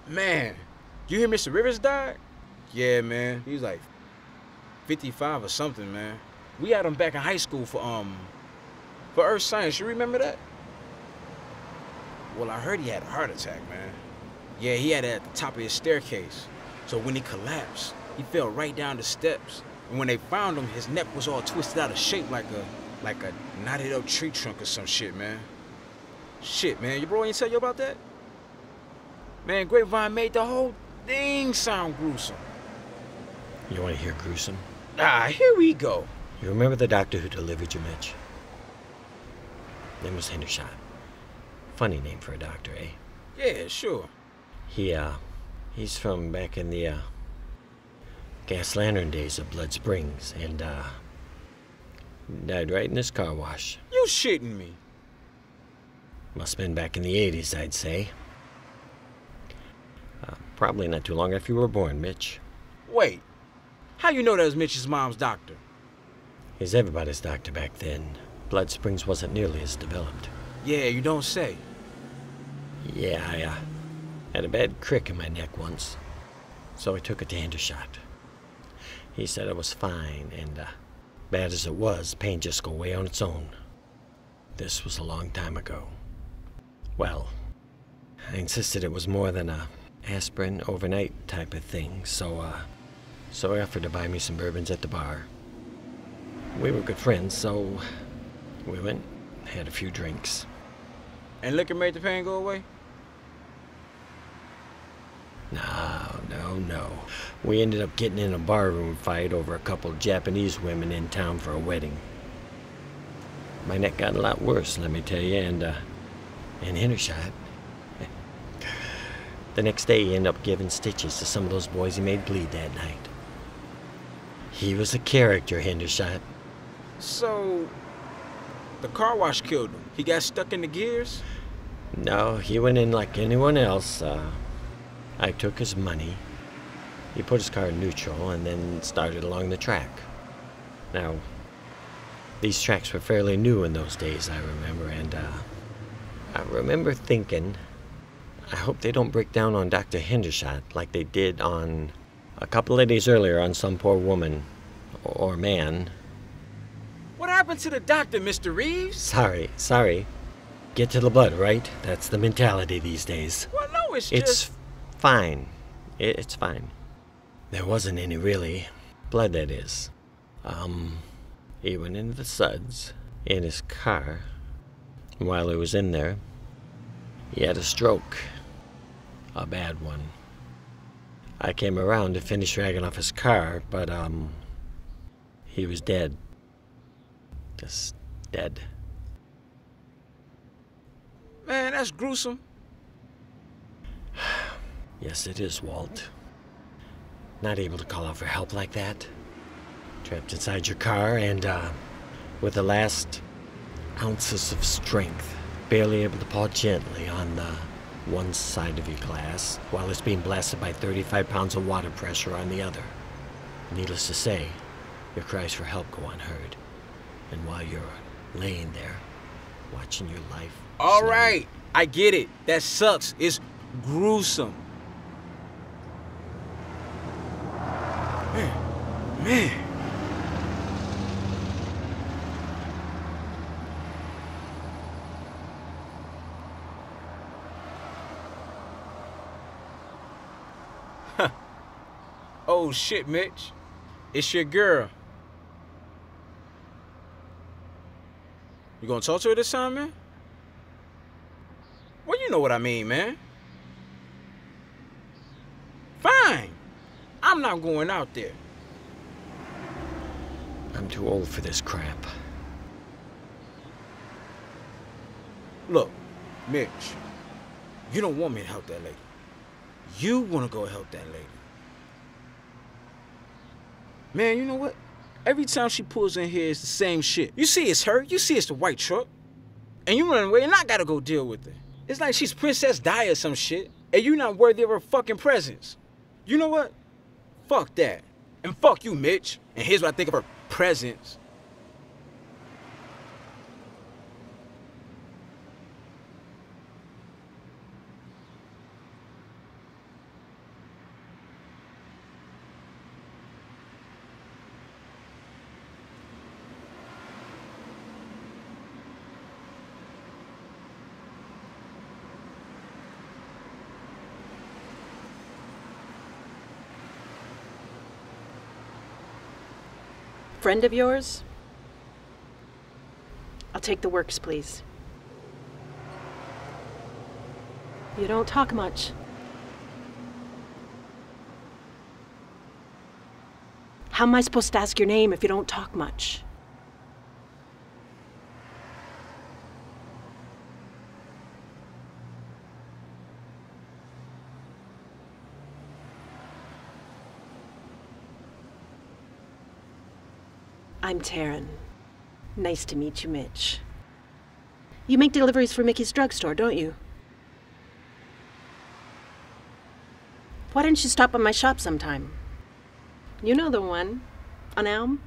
Man, you hear Mr. Rivers died? Yeah, man. He's like 55 or something, man. We had him back in high school for Earth Science. You remember that? Well, I heard he had a heart attack, man. Yeah, he had it at the top of his staircase. So when he collapsed, he fell right down the steps. And when they found him, his neck was all twisted out of shape like a knotted up tree trunk or some shit, man. Shit, man. Your bro ain't tell you about that? Man, Grapevine made the whole thing sound gruesome. You want to hear gruesome? Ah, here we go. You remember the doctor who delivered you, Mitch? Name was Hendershot. Funny name for a doctor, eh? Yeah, sure. He's from back in the, gas lantern days of Blood Springs, and, died right in this car wash. You shitting me. Must have been back in the 80s, I'd say. Probably not too long after you were born, Mitch. Wait, how you know that was Mitch's mom's doctor? He's everybody's doctor back then. Blood Springs wasn't nearly as developed. Yeah, you don't say. Yeah, I had a bad crick in my neck once, so I took it to Hendershot. He said I was fine, and bad as it was, pain just go away on its own. This was a long time ago. Well, I insisted it was more than a aspirin overnight type of thing, so I offered to buy me some bourbons at the bar. We were good friends, so we went, had a few drinks. And liquor made the pain go away? No. We ended up getting in a barroom fight over a couple Japanese women in town for a wedding. My neck got a lot worse, let me tell you, and Hendershot. The next day, he ended up giving stitches to some of those boys he made bleed that night. He was a character, Hendershot. So, the car wash killed him. He got stuck in the gears? No, he went in like anyone else. I took his money. He put his car in neutral and then started along the track. Now, these tracks were fairly new in those days, I remember, and I remember thinking, I hope they don't break down on Dr. Hendershot like they did on a couple of days earlier on some poor woman or man. What happened to the doctor, Mr. Reeves? Sorry. Get to the blood, right? That's the mentality these days. Well, no, It's fine. It's fine. There wasn't any, really. Blood, that is. He went into the suds in his car. While he was in there, he had a stroke. A bad one. I came around to finish dragging off his car, but, he was dead. Just dead. Man, that's gruesome. Yes, it is, Walt. Not able to call out for help like that. Trapped inside your car and, with the last ounces of strength, barely able to paw gently on the one side of your glass while it's being blasted by 35 pounds of water pressure on the other. Needless to say, your cries for help go unheard. And while you're laying there, watching your life... All right, I get it. That sucks. It's gruesome. Man. Oh shit, Mitch. It's your girl. You gonna talk to her this time, man? Well, you know what I mean, man. Fine. I'm not going out there. I'm too old for this crap. Look, Mitch, you don't want me to help that lady. You want to go help that lady. Man, you know what? Every time she pulls in here, it's the same shit. You see it's her, you see it's the white truck. And you run away and I gotta go deal with her. It's like she's Princess Di or some shit, and you're not worthy of her fucking presence. You know what? Fuck that. And fuck you, Mitch. And here's what I think of her presence. Friend of yours? I'll take the works, please. You don't talk much. How am I supposed to ask your name if you don't talk much? I'm Taryn. Nice to meet you, Mitch. You make deliveries for Mickey's drugstore, don't you? Why didn't you stop by my shop sometime? You know the one, on Elm?